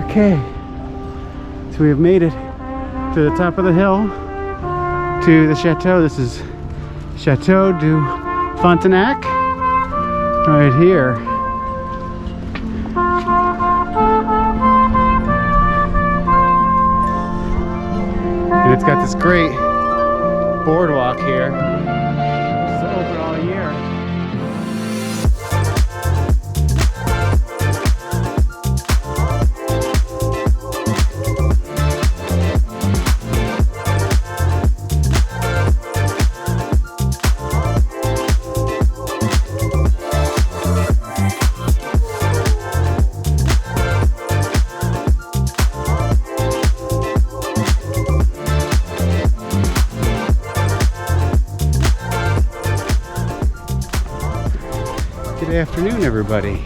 Okay, so we have made it to the top of the hill, to the chateau. This is Chateau du Frontenac, right here. And it's got this great boardwalk here. It's open all year. Good afternoon, everybody.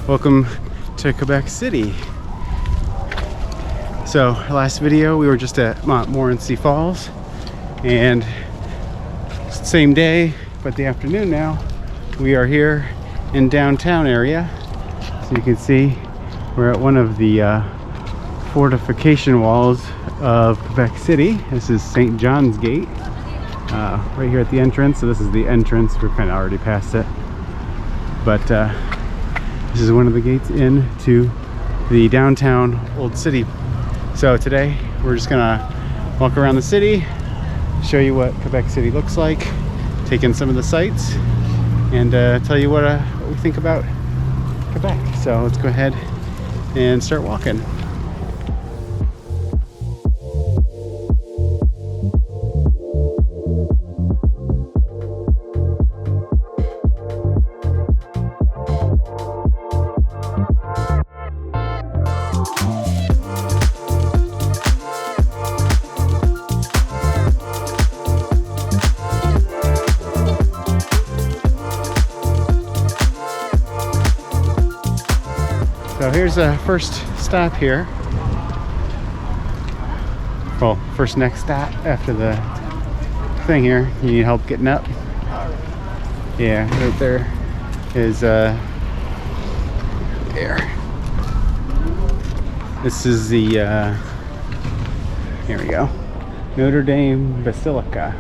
Welcome to Quebec City. So, last video we were just at Montmorency Falls, and same day, but the afternoon now, we are here in downtown area. So you can see we're at one of the fortification walls of Quebec City. This is St. John's Gate. Right here at the entrance. So this is the entrance. We're kind of already past it, but this is one of the gates into the downtown old city. So today we're just gonna walk around the city, show you what Quebec City looks like, take in some of the sights, and tell you what we think about Quebec. So let's go ahead and start walking. So here's the first stop here. Well, first next stop after the thing here. You need help getting up? Yeah, right there is there. This is the here we go. Notre Dame Basilica.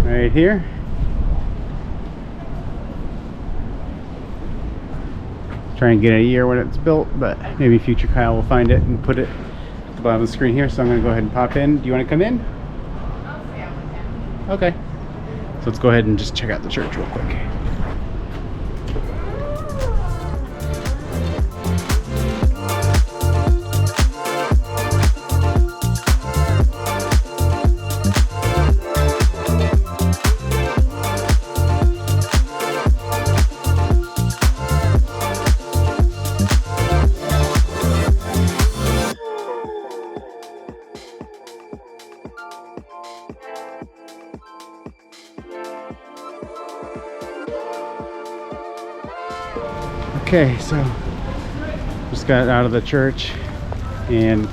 Right here. Try and get a year when it's built, but maybe future Kyle will find it and put it at the bottom of the screen here. So I'm going to go ahead and pop in. Do you want to come in? Okay. So let's go ahead and just check out the church real quick. Okay, so just got out of the church and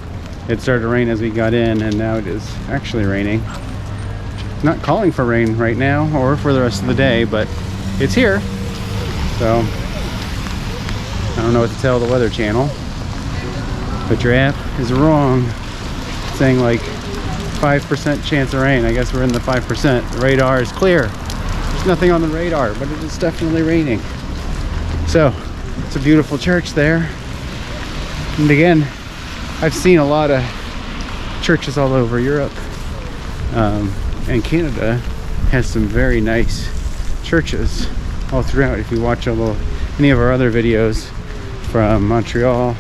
it started to rain as we got in, and now it is actually raining. It's not calling for rain right now or for the rest of the day, but it's here. So I don't know what to tell the Weather Channel, but your app is wrong. It's saying like 5% chance of rain. I guess we're in the 5%. The radar is clear. There's nothing on the radar, but it is definitely raining. So it's a beautiful church there. And again, I've seen a lot of churches all over Europe, and Canada has some very nice churches all throughout. If you watch any of our other videos from Montreal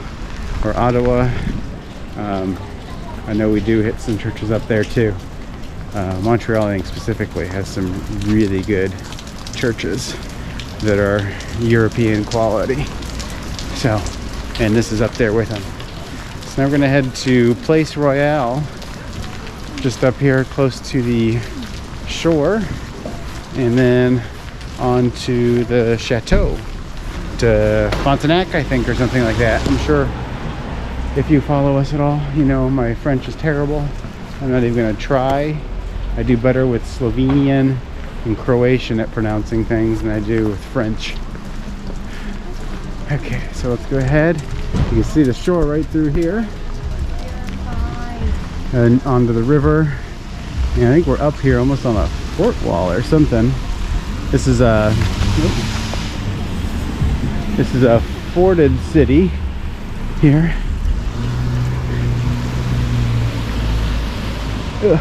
or Ottawa, I know we do hit some churches up there too. Montreal, I think specifically, has some really good churches that are European quality. So, and this is up there with them. So now we're gonna head to Place Royale, just up here close to the shore, and then on to the Chateau de Frontenac, I think, or something like that. I'm sure if you follow us at all, you know my French is terrible. I'm not even gonna try. I do better with Slovenian and Croatian at pronouncing things than I do with French. Okay, so let's go ahead You can see the shore right through here. And onto the river. And I think we're up here almost on a fort wall or something. This is a forted city here. Ugh.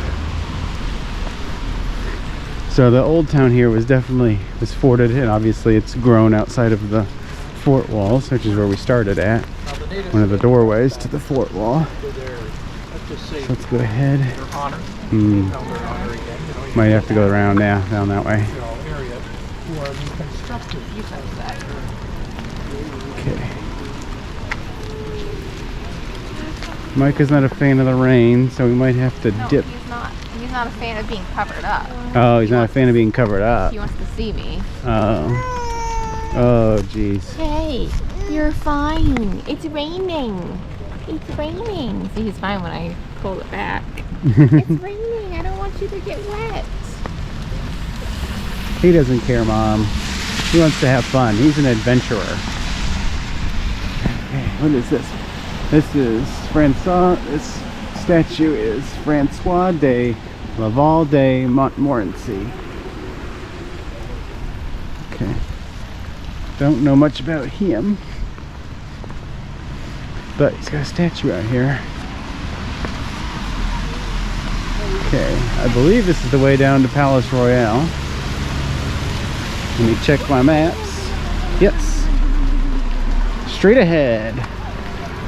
So the old town here was forted, and obviously it's grown outside of the fort walls, which is where we started at. One of the doorways to the fort wall. So let's go ahead. Might have to go around now, down that way. Okay. Micah's not a fan of the rain, so we might have to dip. He's not a fan of being covered up. Oh, he's not a fan of being covered up. He wants to see me. Oh, jeez. Hey, you're fine. It's raining. It's raining. See, he's fine when I pull it back. It's raining. I don't want you to get wet. He doesn't care, Mom. He wants to have fun. He's an adventurer. Okay, what is this? This is Francois. This statue is Francois de Laval de Montmorency. Okay. Don't know much about him, but he's got a statue out here. Okay, I believe this is the way down to Palace Royale. Let me check my maps. Yes, straight ahead.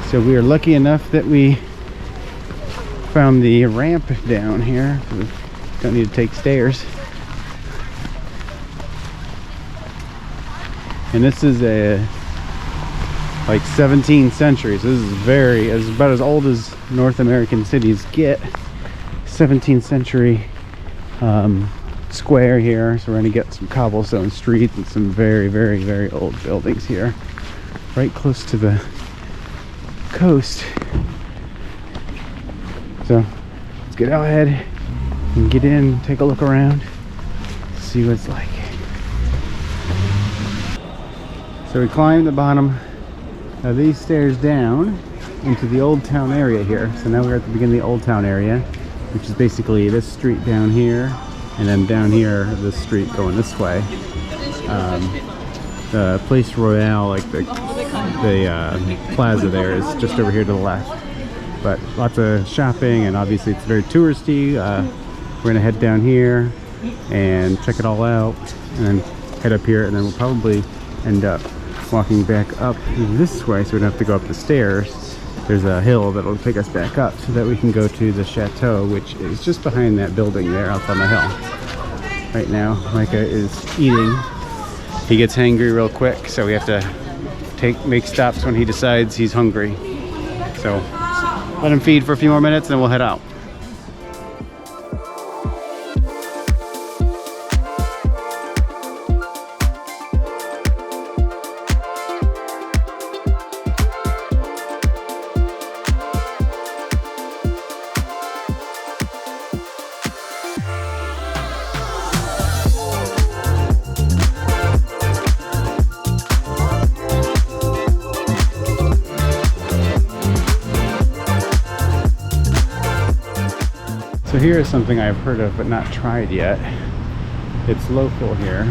So we are lucky enough that we found the ramp down here. We don't need to take stairs. And this is like 17th century. So this is about as old as North American cities get. 17th century square here. So we're gonna get some cobblestone streets and some very, very, very old buildings here, right close to the coast. So let's get out ahead and get in, take a look around, see what it's like. So we climbed the bottom of these stairs down into the Old Town area here. So now we're at the beginning of the Old Town area, which is basically this street down here, and then down here, this street going this way. The Place Royale, like the plaza there, is just over here to the left. But lots of shopping, and obviously it's very touristy. We're gonna head down here and check it all out, and then head up here, and then we'll probably end up walking back up this way, so we don't have to go up the stairs. There's a hill that'll take us back up so that we can go to the chateau, which is just behind that building there up on the hill. Right now, Micah is eating. He gets hangry real quick, so we have to make stops when he decides he's hungry. So let him feed for a few more minutes and then we'll head out. So here is something I've heard of but not tried yet. It's local here.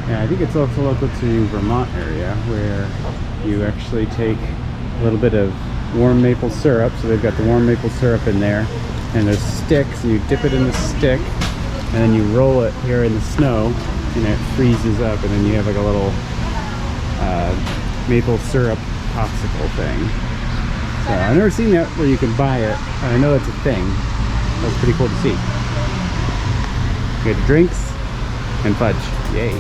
Yeah, I think it's also local to Vermont area, where you actually take a little bit of warm maple syrup. So they've got the warm maple syrup in there, and there's sticks, and you dip it in the stick, and then you roll it here in the snow, and it freezes up, and then you have like a little maple syrup popsicle thing. So I've never seen that where you can buy it, and I know that's a thing. That was pretty cool to see. Good drinks and fudge. Yay.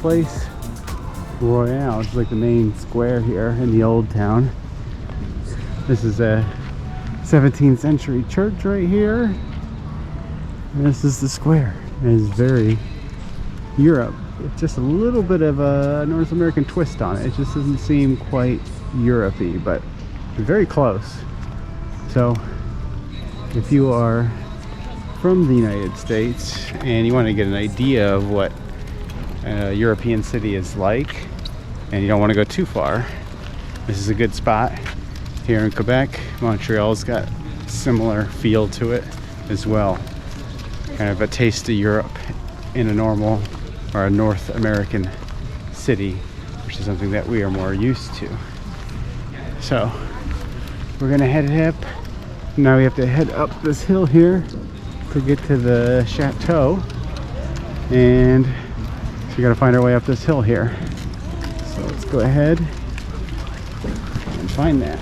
Place Royale, which is like the main square here in the old town. This is a 17th century church right here. And this is the square. It is very Europe. It's just a little bit of a North American twist on it. It just doesn't seem quite Europe-y, but very close. So if you are from the United States and you want to get an idea of what a European city is like, and you don't want to go too far, this is a good spot. Here in Quebec, Montreal's got a similar feel to it as well. Kind of a taste of Europe in a normal or a North American city, which is something that we are more used to. So we're gonna head up. Now we have to head up this hill here to get to the chateau, and so we gotta find our way up this hill here. So let's go ahead and find that.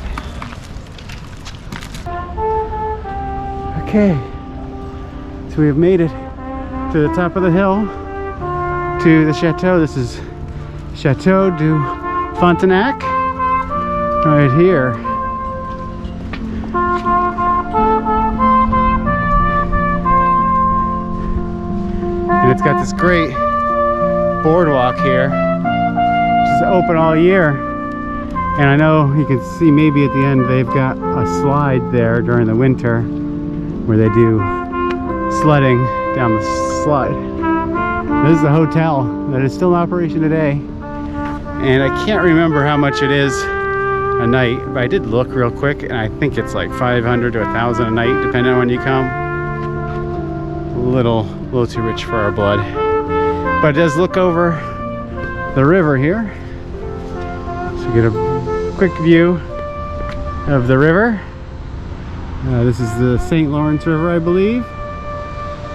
Okay, so we have made it to the top of the hill, to the chateau. This is Chateau du Frontenac, right here. And it's got this great boardwalk here, which is open all year. And I know you can see maybe at the end they've got a slide there during the winter where they do sledding down the slide. This is the hotel that is still in operation today. And I can't remember how much it is a night, but I did look real quick, and I think it's like 500 to 1,000 a night, depending on when you come. A little too rich for our blood. But it does look over the river here. So you get a quick view of the river. This is the St. Lawrence River, I believe.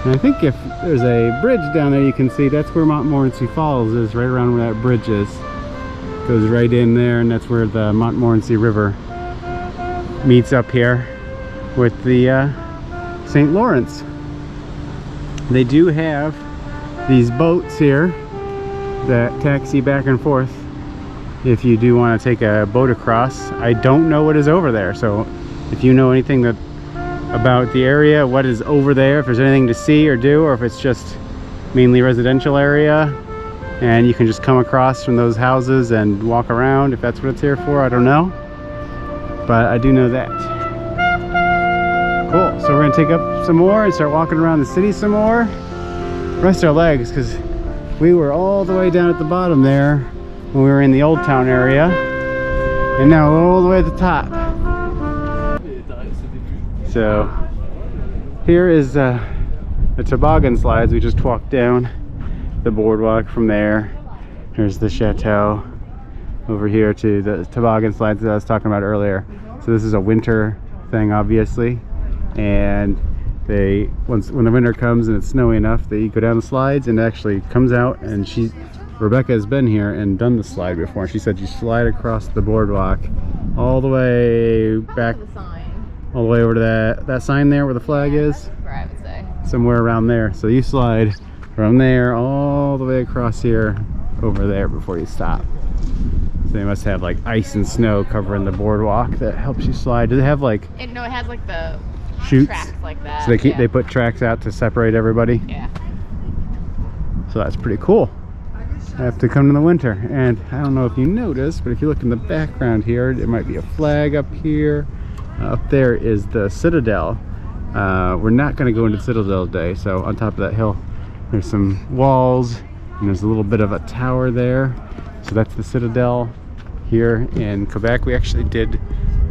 And I think if there's a bridge down there you can see, that's where Montmorency Falls is, right around where that bridge is. Goes right in there, and that's where the Montmorency River meets up here with the St. Lawrence. They do have these boats here that taxi back and forth if you do want to take a boat across. I don't know what is over there, so if you know anything about the area, what is over there, if there's anything to see or do, or if it's just mainly residential area and you can just come across from those houses and walk around, if that's what it's here for, I don't know. But I do know that. Cool, so we're gonna take up some more and start walking around the city some more. Rest our legs, because we were all the way down at the bottom there when we were in the Old Town area, and now we're all the way at the top. So here is the toboggan slides. We just walked down the boardwalk from there. Here's the chateau over here to the toboggan slides that I was talking about earlier. So this is a winter thing, obviously, and when the winter comes and it's snowy enough, they go down the slides, and it actually comes out, and Rebecca has been here and done the slide before. She said you slide across the boardwalk all the way back, all the way over to that sign there where the flag is. Where I would say. Somewhere around there. So you slide from there all the way across here over there before you stop. So they must have like ice and snow covering the boardwalk that helps you slide. Do they have like no, it has like the chutes tracks like that. So they put tracks out to separate everybody. Yeah. So that's pretty cool. I have to come in the winter, and I don't know if you noticed, but if you look in the background here, there might be a flag up here. Up there is the Citadel. We're not going to go into Citadel today, so on top of that hill there's some walls, and there's a little bit of a tower there. So that's the Citadel here in Quebec. We actually did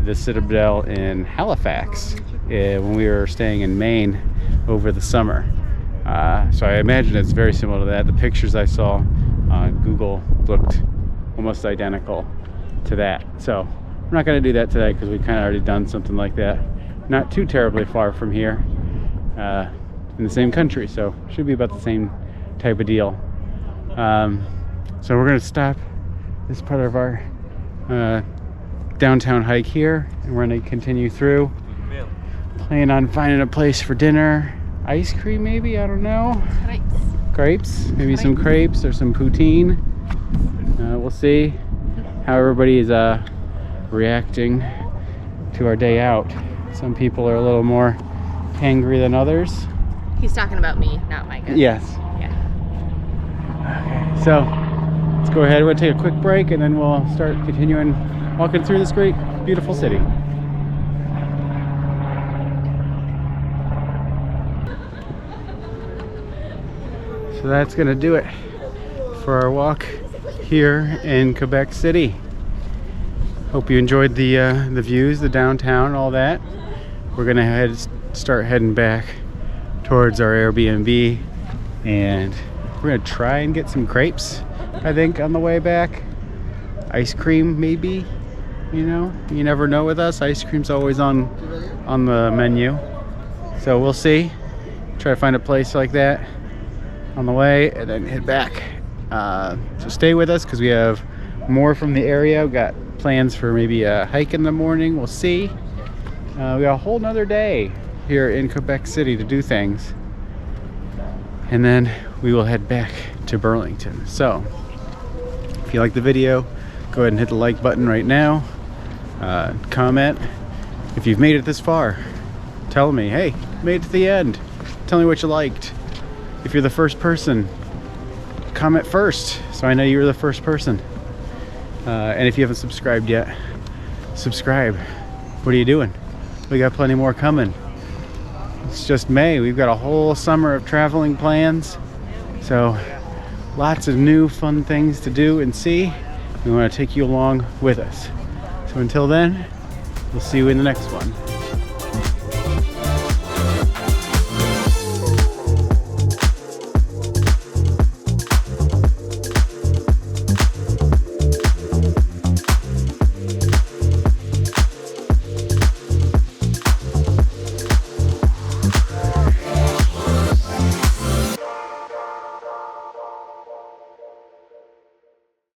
the Citadel in Halifax when we were staying in Maine over the summer. So I imagine it's very similar to that. The pictures I saw on Google looked almost identical to that. So we're not going to do that today because we kind of already done something like that. Not too terribly far from here, in the same country, so should be about the same type of deal. So we're going to stop this part of our downtown hike here, and we're going to continue through. Plan on finding a place for dinner. Ice cream maybe, I don't know. Crepes. Maybe some crepes or some poutine. We'll see how everybody's reacting to our day out. Some people are a little more angry than others. He's talking about me, not Micah. Yes. Yeah. Okay, so let's go ahead. We'll take a quick break and then we'll start continuing walking through this great, beautiful city. So that's gonna do it for our walk here in Quebec City. Hope you enjoyed the views, the downtown, all that. We're gonna start heading back towards our Airbnb, and we're gonna try and get some crepes, I think, on the way back. Ice cream, maybe. You know, you never know with us. Ice cream's always on the menu, so we'll see. Try to find a place like that on the way and then head back. So stay with us because we have more from the area. We've got plans for maybe a hike in the morning. We'll see. We got a whole nother day here in Quebec City to do things, and then we will head back to Burlington. So if you like the video, go ahead and hit the like button right now. Comment if you've made it this far. Tell me, hey, made it to the end. Tell me what you liked. If you're the first person, comment first so I know you were the first person. And if you haven't subscribed yet, subscribe. What are you doing? We got plenty more coming. It's just May. We've got a whole summer of traveling plans, so lots of new fun things to do and see. We want to take you along with us. So until then, we'll see you in the next one.